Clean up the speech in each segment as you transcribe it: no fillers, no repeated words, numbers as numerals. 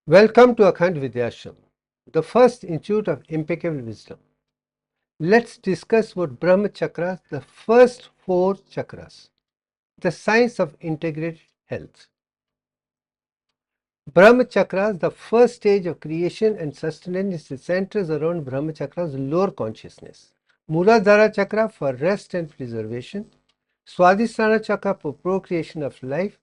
Welcome to Akhand Vidyashram, the first institute of impeccable wisdom. Let's discuss what Brahma Chakras, the first four chakras, the science of integrated health. Brahma Chakras, the first stage of creation and sustenance, centers around Brahma Chakra's lower consciousness. Muladhara Chakra for rest and preservation, Swadhisthana Chakra for procreation of life,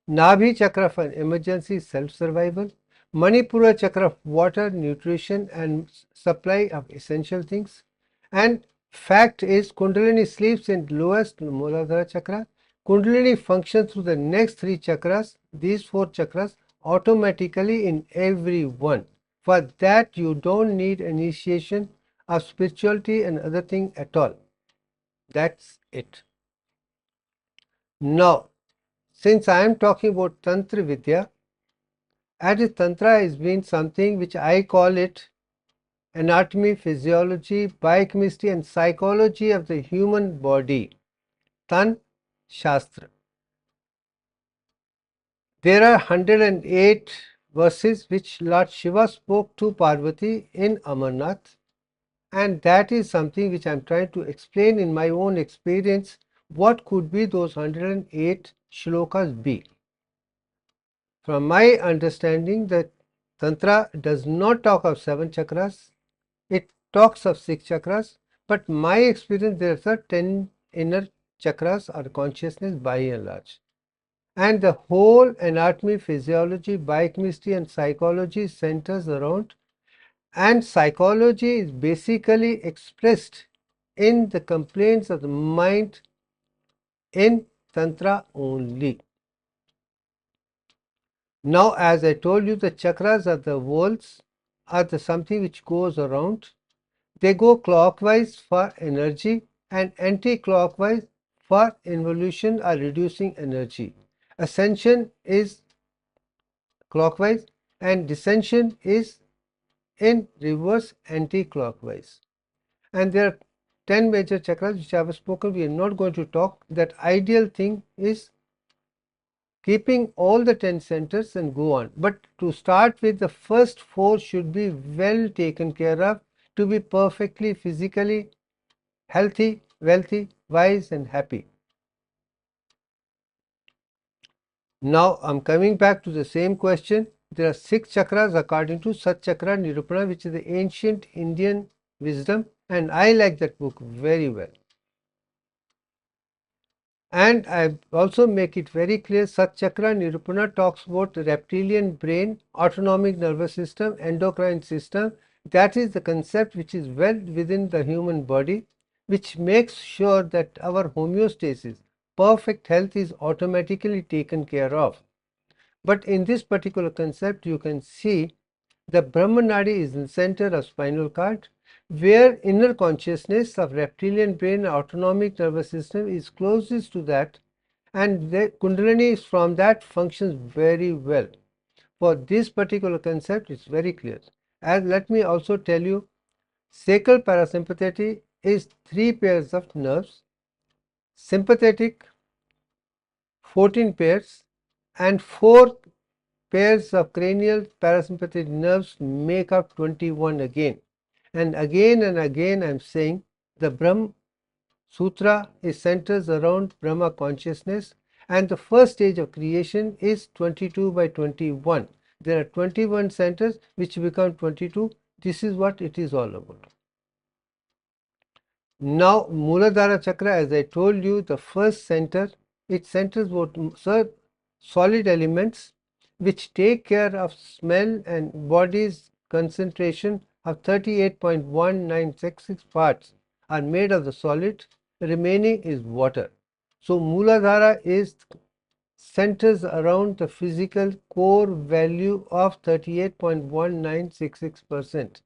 Nabhi Chakra for emergency self-survival, Manipura Chakra for water, nutrition and supply of essential things. And fact is, Kundalini sleeps in lowest Muladhara Chakra. Kundalini functions through the next three chakras, these four chakras, automatically in everyone. For that you don't need initiation of spirituality and other thing at all. That's it. Now, since I am talking about Tantra Vidya, as Tantra has been something which I call it anatomy, physiology, biochemistry and psychology of the human body. Tan Shastra. There are 108 verses which Lord Shiva spoke to Parvati in Amarnath, and that is something which I am trying to explain in my own experience. What could be those 108 shlokas be? From my understanding, that Tantra does not talk of 7 chakras, it talks of 6 chakras, but my experience there are 10 inner chakras or consciousness by and large. And the whole anatomy, physiology, biochemistry and psychology centers around, and psychology is basically expressed in the complaints of the mind in Tantra only. Now, as I told you, the chakras are the worlds, are the something which goes around. They go clockwise for energy and anti-clockwise for involution or reducing energy. Ascension is clockwise and descension is in reverse anti-clockwise. And there are 10 major chakras which I have spoken. We are not going to talk. That ideal thing is keeping all the 10 centers and go on. But to start with, the first 4 should be well taken care of to be perfectly physically healthy, wealthy, wise and happy. Now I'm coming back to the same question. There are 6 chakras according to Sat Chakra Nirupana, which is the ancient Indian wisdom, and I like that book very well. And I also make it very clear, Sat Chakra Nirupana talks about the reptilian brain, autonomic nervous system, endocrine system. That is the concept which is well within the human body, which makes sure that our homeostasis, perfect health is automatically taken care of. But in this particular concept, you can see the Brahmanadi is in the center of spinal cord, where inner consciousness of reptilian brain, autonomic nervous system is closest to that, and the Kundalini from that functions very well. For this particular concept, it's very clear. And let me also tell you, sacral parasympathetic is 3 pairs of nerves, sympathetic 14 pairs, and 4 pairs of cranial parasympathetic nerves make up 21 again. And again I am saying the Brahm Sutra is centers around Brahma consciousness, and the first stage of creation is 22 by 21. There are 21 centers which become 22. This is what it is all about. Now Muladhara Chakra, as I told you, the first center, it centers what solid elements which take care of smell and body's concentration of 38.1966 parts are made of the solid, the remaining is water. So Muladhara is centers around the physical core value of 38.1966%,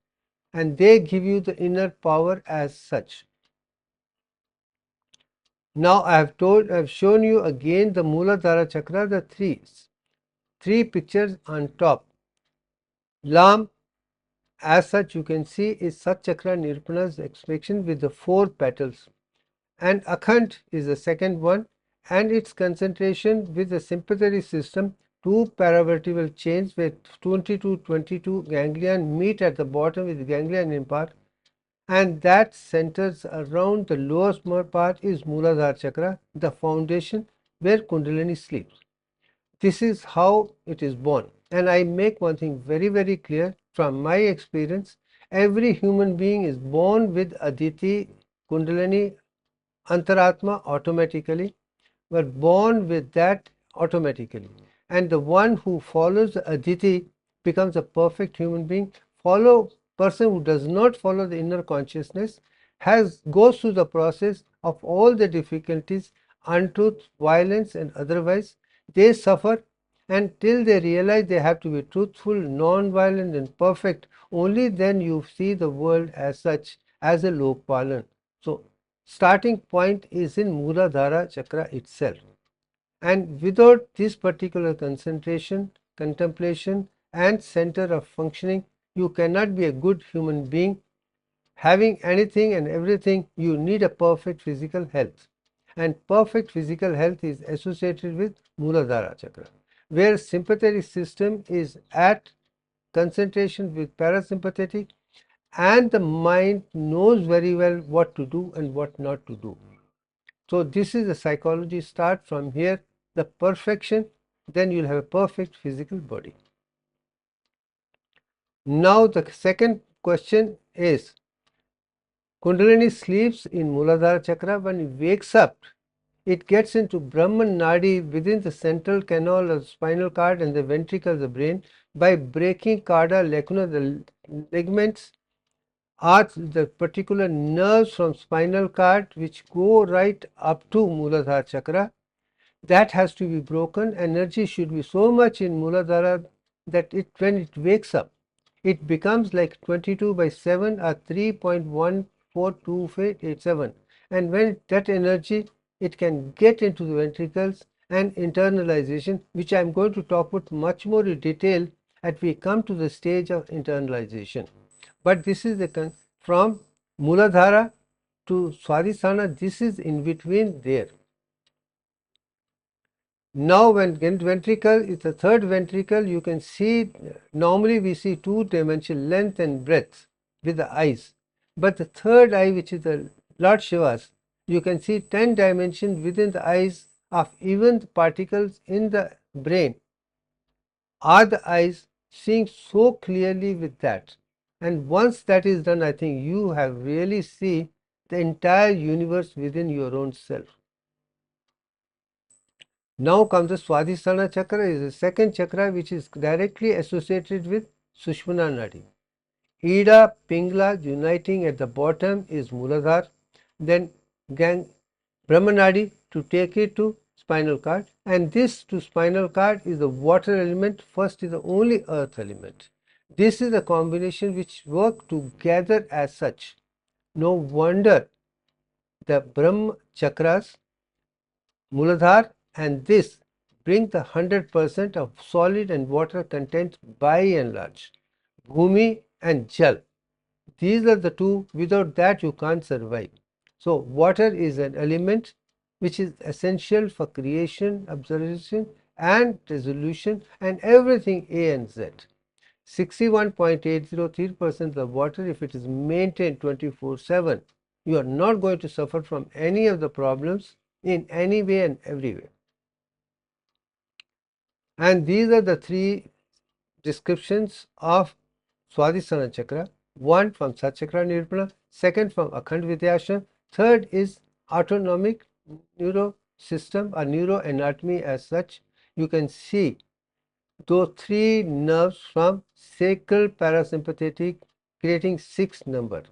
and they give you the inner power as such. Now I have shown you again the Muladhara Chakra, the three pictures on top. Lam, as such, you can see, is Sat Chakra Nirupana's expression with the 4 petals, and Akhand is the second one, and its concentration with the sympathetic system two paravertebral chains where 22 ganglion meet at the bottom with ganglion in part, and that centers around the lowest part is Mooladhara chakra, the foundation where Kundalini sleeps. This is how it is born. And I make one thing very, very clear from my experience. Every human being is born with Aditi, Kundalini, Antaratma automatically. We're born with that automatically. And the one who follows the Aditi becomes a perfect human being. Person who does not follow the inner consciousness goes through the process of all the difficulties, untruth, violence, and otherwise. They suffer until they realize they have to be truthful, non-violent, and perfect. Only then you see the world as such, as a Lokpalan. So starting point is in Mooladhara chakra itself. And without this particular concentration, contemplation, and center of functioning, you cannot be a good human being. Having anything and everything, you need a perfect physical health. And perfect physical health is associated with Mooladhara chakra, where sympathetic system is at concentration with parasympathetic, and the mind knows very well what to do and what not to do. So this is the psychology start from here, the perfection, then you'll have a perfect physical body. Now the second question is, Kundalini sleeps in Mooladhara chakra. When it wakes up, it gets into Brahman Nadi within the central canal of the spinal cord and the ventricle of the brain by breaking carda lacuna, the ligaments are the particular nerves from spinal cord which go right up to Mooladhara chakra. That has to be broken. Energy should be so much in Mooladhara that when it wakes up, it becomes like 22/7 or 3.142887. And when that energy, it can get into the ventricles and internalization, which I am going to talk about much more in detail as we come to the stage of internalization. But this is from Mooladhara to Swadhisthana, this is in between there. Now when ventricle is the third ventricle, you can see, normally we see two dimension length and breadth with the eyes, but the third eye, which is the Lord Shiva's, you can see 10 dimensions within the eyes of even the particles in the brain are the eyes, seeing so clearly with that. And once that is done, I think you have really seen the entire universe within your own self. Now comes the Swadhisthana chakra, is the second chakra which is directly associated with Sushmana Nadi. Ida, Pingla uniting at the bottom is Mooladhara, then Brahma Nadi to take it to spinal cord, and this to spinal cord is the water element, first is the only earth element. This is a combination which work together as such. No wonder the Brahma chakras, Mooladhara and this bring the 100% of solid and water content by and large. Bhumi and Jal. These are the two, without that you can't survive. So water is an element which is essential for creation, observation and resolution and everything A and Z. 61.803% of water, if it is maintained 24/7, you are not going to suffer from any of the problems in any way and every way. And these are the three descriptions of Swadhisthana chakra. One from Satchakra Nirupana, second from Akhand Vidyashram, third is autonomic neuro system or neuroanatomy as such. You can see those three nerves from sacral parasympathetic creating 6 number.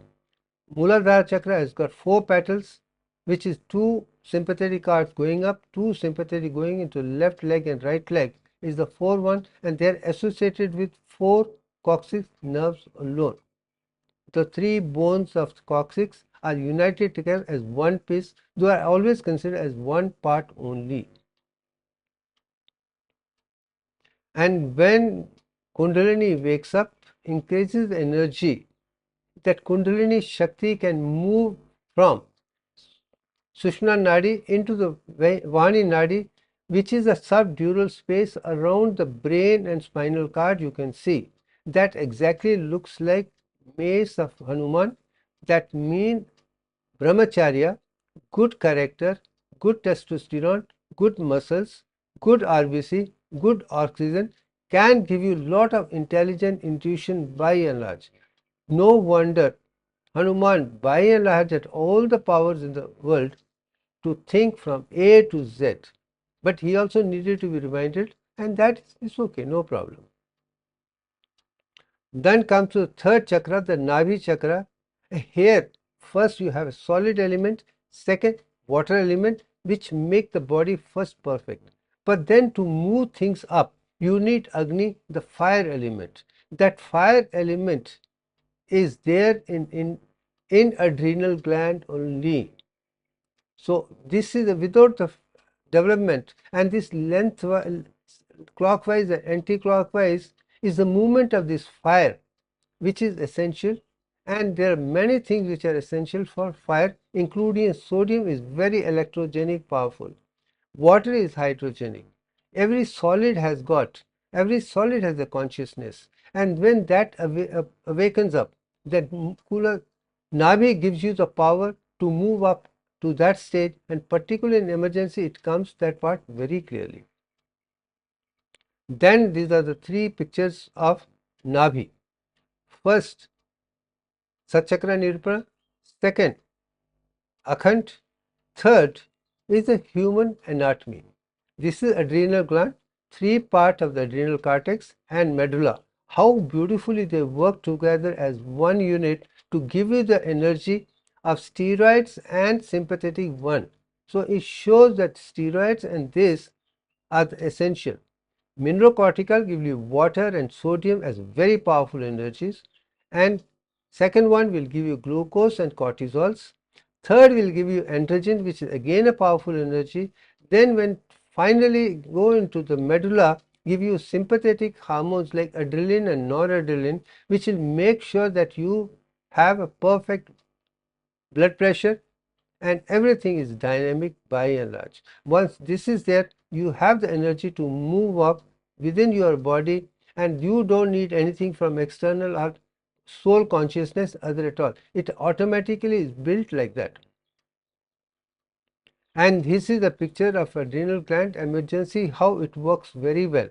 Mooladhara chakra has got 4 petals, which is 2 sympathetic arcs going up, 2 sympathetic going into left leg and right leg is the 4th one, and they are associated with 4 coccyx nerves alone. The 3 bones of the coccyx are united together as one piece. They are always considered as one part only. And when Kundalini wakes up, increases the energy, that Kundalini Shakti can move from Sushmana Nadi into the Vani Nadi which is a subdural space around the brain and spinal cord. You can see that exactly looks like mace of Hanuman. That means brahmacharya, good character, good testosterone, good muscles, good RBC, good oxygen can give you lot of intelligent intuition by and large. No wonder Hanuman by and large had all the powers in the world to think from A to Z. But he also needed to be reminded, and that is okay, no problem. Then comes to the third chakra, the Navi chakra. Here, first you have a solid element, second, water element, which make the body first perfect. But then to move things up, you need Agni, the fire element. That fire element is there in adrenal gland only. So this is without the development, and this length clockwise and anti-clockwise is the movement of this fire, which is essential. And there are many things which are essential for fire, including sodium is very electrogenic, powerful. Water is hydrogenic. Every solid has a consciousness, and when that awakens up, that cooler Navi gives you the power to move up to that stage, and particularly in emergency it comes that part very clearly. Then these are the three pictures of Navi. First, Satchakra Nirupana. Second, Akhand. Third is the human anatomy. This is adrenal gland, three parts of the adrenal cortex and medulla. How beautifully they work together as one unit to give you the energy of steroids and sympathetic one. So it shows that steroids and this are the essential. Minerocortical give you water and sodium as very powerful energies, and second one will give you glucose and cortisols. Third will give you androgen, which is again a powerful energy. Then when finally go into the medulla, give you sympathetic hormones like adrenaline and noradrenaline, which will make sure that you have a perfect blood pressure and everything is dynamic by and large. Once this is there, you have the energy to move up within your body, and you don't need anything from external or soul consciousness other at all. It automatically is built like that. And this is a picture of adrenal gland emergency, how it works very well.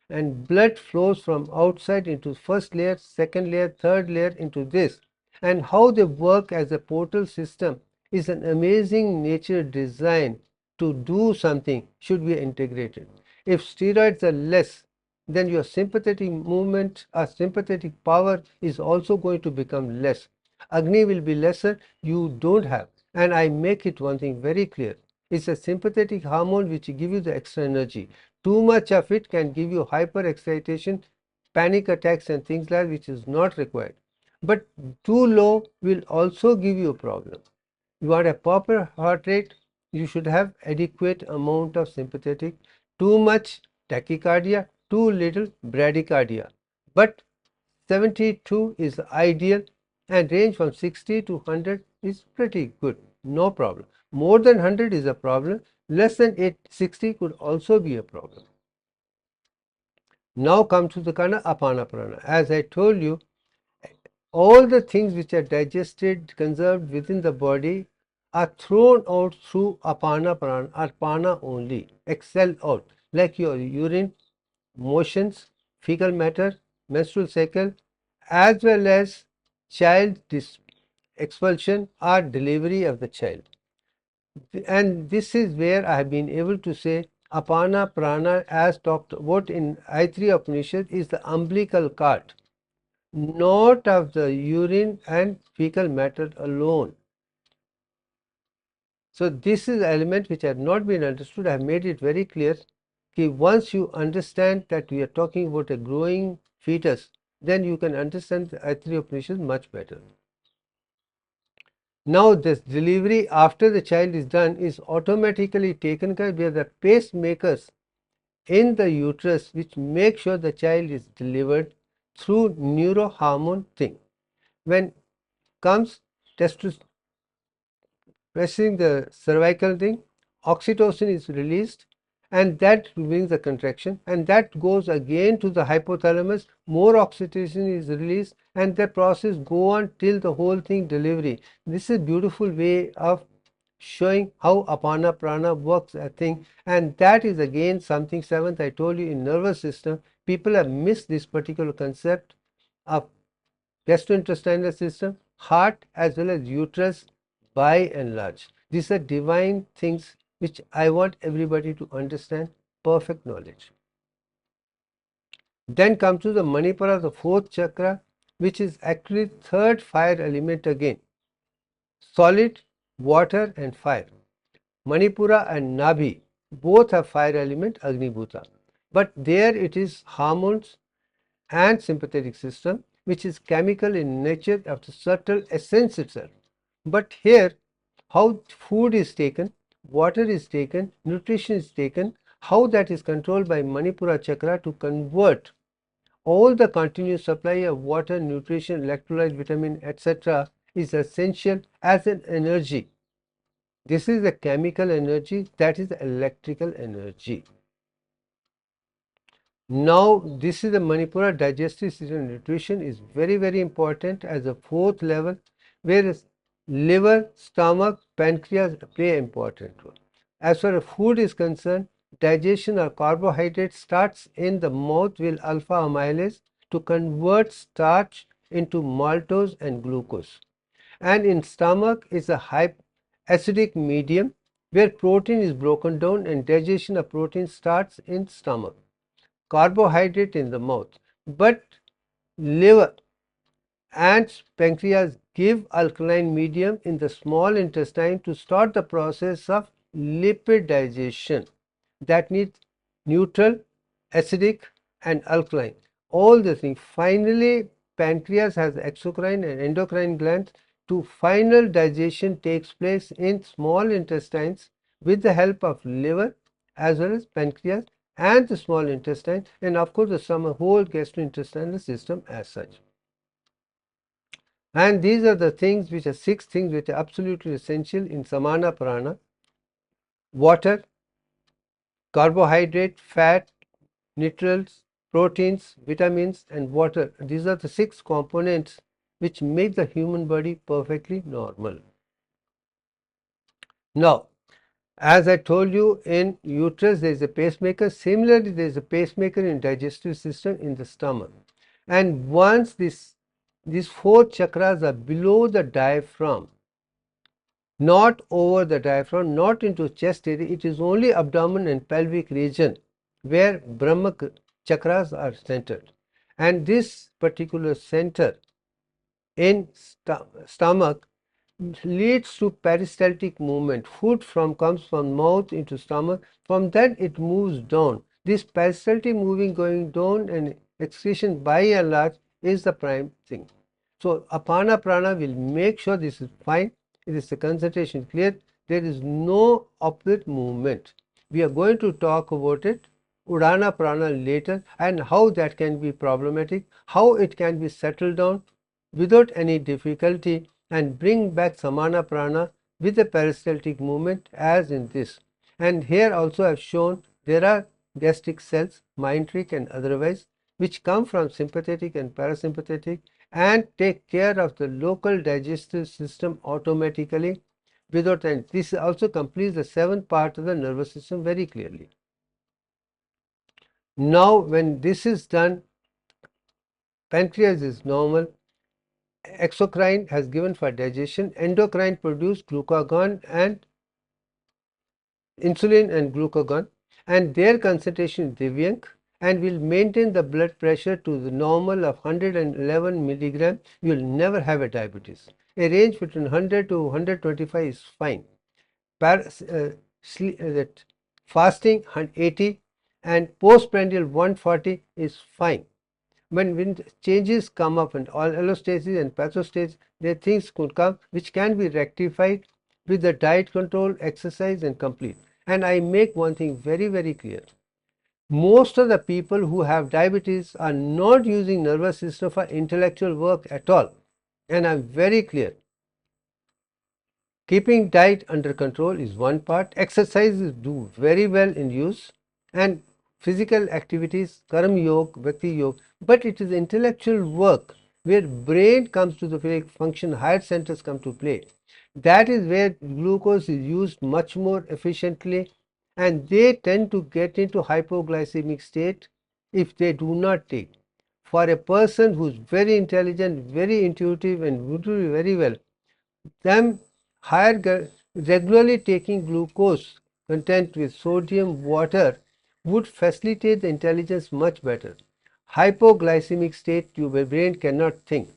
And blood flows from outside into first layer, second layer, third layer into this. And how they work as a portal system is an amazing nature design to do something should be integrated. If steroids are less, then your sympathetic movement or sympathetic power is also going to become less. Agni will be lesser, you don't have. And I make it one thing very clear. It's a sympathetic hormone which give you the extra energy. Too much of it can give you hyper excitation, panic attacks and things like that, which is not required. But too low will also give you a problem. You want a proper heart rate, you should have adequate amount of sympathetic. Too much tachycardia, too little bradycardia. But 72 is ideal, and range from 60 to 100 is pretty good, no problem. More than 100 is a problem, less than 60 could also be a problem. Now come to the kind of apana prana. As I told you, all the things which are digested, conserved within the body are thrown out through apana prana or pana only, expelled out, like your urine, motions, fecal matter, menstrual cycle, as well as child expulsion or delivery of the child. And this is where I have been able to say apana prana, as talked about in Aitri Upanishad, is the umbilical cord, not of the urine and fecal matter alone. So this is an element which had not been understood. I have made it very clear that once you understand that we are talking about a growing fetus, then you can understand the Aitri Upanishad much better. Now this delivery after the child is done is automatically taken care of. We have the pacemakers in the uterus which make sure the child is delivered through neurohormone thing. When comes testosterone pressing the cervical thing, oxytocin is released and that brings the contraction, and that goes again to the hypothalamus. More oxytocin is released, and the process go on till the whole thing delivery. This is a beautiful way of showing how apana prana works, I think, and that is again something seventh I told you in nervous system. People have missed this particular concept of gastrointestinal system, heart as well as uterus by and large. These are divine things which I want everybody to understand, perfect knowledge. Then comes to the Manipura, the fourth chakra, which is actually third fire element again. Solid, water and fire. Manipura and Nabhi both have fire element Agni Bhuta. But there it is hormones and sympathetic system, which is chemical in nature of the subtle essence itself. But here, how food is taken, water is taken, nutrition is taken, how that is controlled by Manipura chakra to convert all the continuous supply of water, nutrition, electrolyte, vitamin, etc. is essential as an energy. This is the chemical energy, that is the electrical energy. Now, this is the Manipura digestive system. Nutrition is very, very important as a fourth level, whereas liver, stomach, pancreas play an important role. As far as food is concerned, digestion of carbohydrate starts in the mouth with alpha amylase to convert starch into maltose and glucose. And in stomach is a high acidic medium where protein is broken down and digestion of protein starts in stomach. Carbohydrate in the mouth, but liver and pancreas give alkaline medium in the small intestine to start the process of lipid digestion that needs neutral, acidic and alkaline, all the things. Finally, pancreas has exocrine and endocrine glands to final digestion takes place in small intestines with the help of liver as well as pancreas and the small intestine, and of course the stomach, whole gastrointestinal system as such. And these are the things which are six things which are absolutely essential in samana prana: water, carbohydrate, fat, nutrients, proteins, vitamins and water. These are the six components which make the human body perfectly normal. Now, as I told you, in uterus there is a pacemaker. Similarly, there is a pacemaker in digestive system in the stomach. And once these four chakras are below the diaphragm, not over the diaphragm, not into chest area, it is only abdomen and pelvic region where Brahma chakras are centered. And this particular center in stomach leads to peristaltic movement. Food comes from mouth into stomach. From that it moves down. This peristaltic moving going down and excretion by and large is the prime thing. So apana prana will make sure this is fine. It is the concentration clear. There is no upward movement. We are going to talk about it, udana prana, later, and how that can be problematic, how it can be settled down without any difficulty and bring back samana prana with the peristaltic movement as in this. And here also I have shown there are gastric cells, mesenteric and otherwise, which come from sympathetic and parasympathetic and take care of the local digestive system automatically without any. This also completes the seventh part of the nervous system very clearly. Now, when this is done, pancreas is normal, exocrine has given for digestion, endocrine produce glucagon and insulin and glucagon, and their concentration is Divyank and will maintain the blood pressure to the normal of 111 milligram. You will never have a diabetes. A range between 100 to 125 is fine. Fasting 80 and postprandial 140 is fine. When changes come up and all allostasis and pathostasis, there things could come which can be rectified with the diet control, exercise and complete. And I make one thing very, very clear. Most of the people who have diabetes are not using nervous system for intellectual work at all. And I'm very clear. Keeping diet under control is one part. Exercises do very well in use. and physical activities, Karma Yoga, Bhakti Yoga, but it is intellectual work where brain comes to the function, higher centers come to play. That is where glucose is used much more efficiently, and they tend to get into hypoglycemic state if they do not take. For a person who is very intelligent, very intuitive, and would do very well, them regularly taking glucose content with sodium water would facilitate the intelligence much better. Hypoglycemic state, your brain cannot think.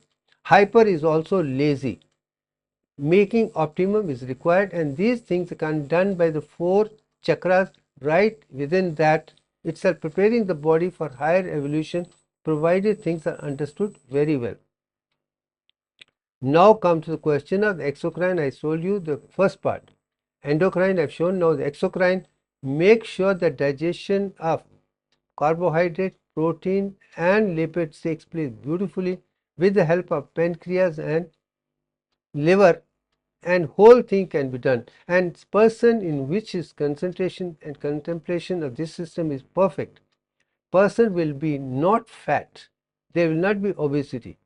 Hyper is also lazy. Making optimum is required, and these things can be done by the 4 chakras right within that itself, preparing the body for higher evolution, provided things are understood very well. Now come to the question of the exocrine. I told you the first part. Endocrine I've shown. Now the exocrine, make sure that digestion of carbohydrate, protein and lipids takes place beautifully with the help of pancreas and liver, and whole thing can be done. And person in which his concentration and contemplation of this system is perfect, person will be not fat, there will not be obesity.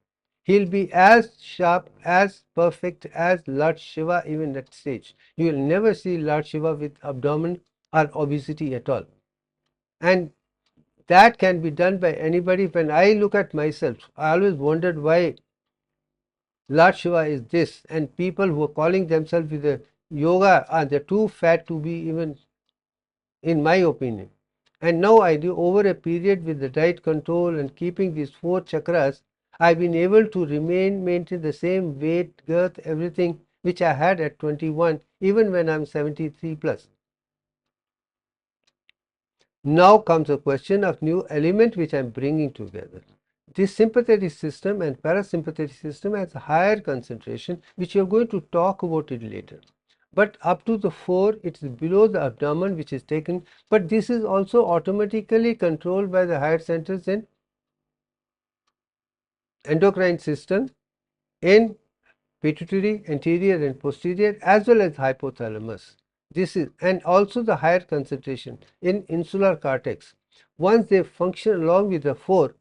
He'll be as sharp, as perfect as Lord Shiva even at stage. You will never see Lord Shiva with abdomen or obesity at all. And that can be done by anybody. When I look at myself, I always wondered why Lord Shiva is this, and people who are calling themselves with the yoga are they're too fat to be even, in my opinion. And now I do, over a period with the diet control and keeping these 4 chakras, I've been able to maintain the same weight, girth, everything which I had at 21, even when I'm 73 plus. Now comes the question of new element which I'm bringing together. This sympathetic system and parasympathetic system has a higher concentration, which you're going to talk about it later. But up to the 4, it is below the abdomen which is taken, but this is also automatically controlled by the higher centers in endocrine system, in pituitary, anterior and posterior, as well as hypothalamus. This is, and also the higher concentration in insular cortex. Once they function along with the 4,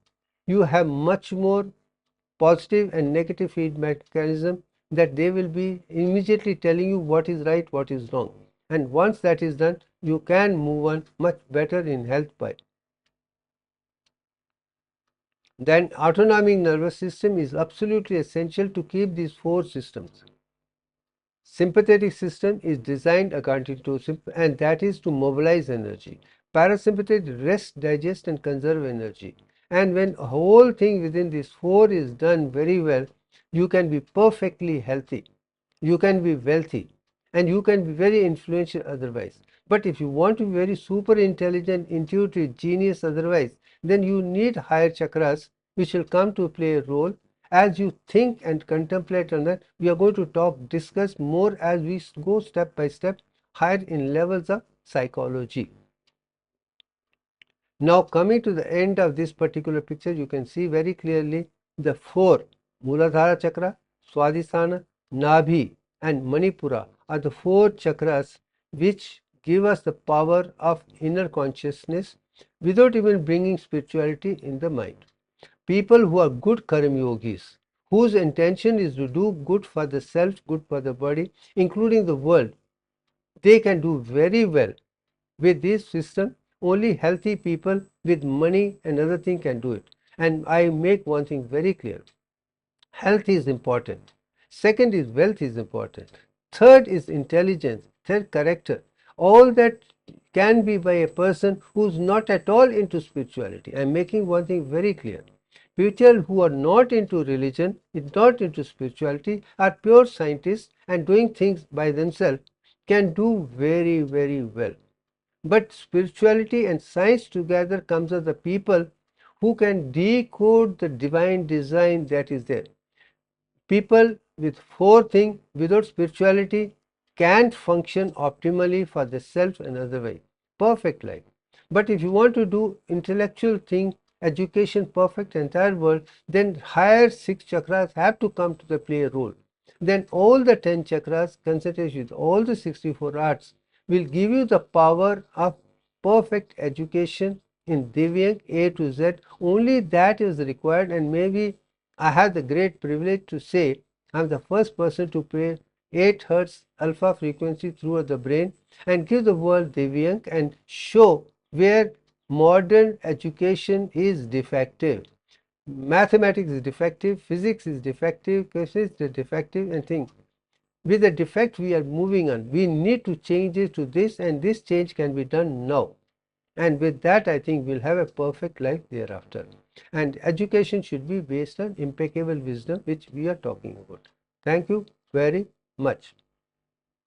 you have much more positive and negative feedback mechanism, that they will be immediately telling you what is right, what is wrong. And once that is done, you can move on much better in health by. Then autonomic nervous system is absolutely essential to keep these 4 systems. Sympathetic system is designed according to and that is to mobilize energy. Parasympathetic rest, digest and conserve energy. And when a whole thing within these 4 is done very well, you can be perfectly healthy, you can be wealthy, and you can be very influential otherwise. But if you want to be very super intelligent, intuitive, genius otherwise, then you need higher chakras which will come to play a role. As you think and contemplate on that, we are going to discuss more as we go step by step higher in levels of psychology. Now coming to the end of this particular picture, you can see very clearly the 4, Muladhara chakra, Swadhisthana, Nabhi and Manipura are the 4 chakras which give us the power of inner consciousness without even bringing spirituality in the mind. People who are good karma yogis, whose intention is to do good for the self, good for the body, including the world, they can do very well with this system. Only healthy people with money and other thing can do it. And I make one thing very clear. Health is important. Second is wealth is important. Third is intelligence. Third, character. All that can be by a person who's not at all into spirituality. I'm making one thing very clear. People who are not into religion, not into spirituality, are pure scientists and doing things by themselves, can do very, very well. But spirituality and science together comes as the people who can decode the divine design that is there. People with 4 things without spirituality can't function optimally for the self and otherwise. Perfect life. But if you want to do intellectual thing, education, perfect entire world, then higher 6 chakras have to come to the play a role. Then all the 10 chakras, concentration with all the 64 arts, will give you the power of perfect education in Divyang A to Z. Only that is required, and maybe I have the great privilege to say I am the first person to play 8 Hz alpha frequency through the brain and give the world Divyang and show where modern education is defective. Mathematics is defective, physics is defective, chemistry is defective, and things. With the defect we are moving on. We need to change it to this, and this change can be done now. And with that, I think we'll have a perfect life thereafter. And education should be based on impeccable wisdom, which we are talking about. Thank you very much.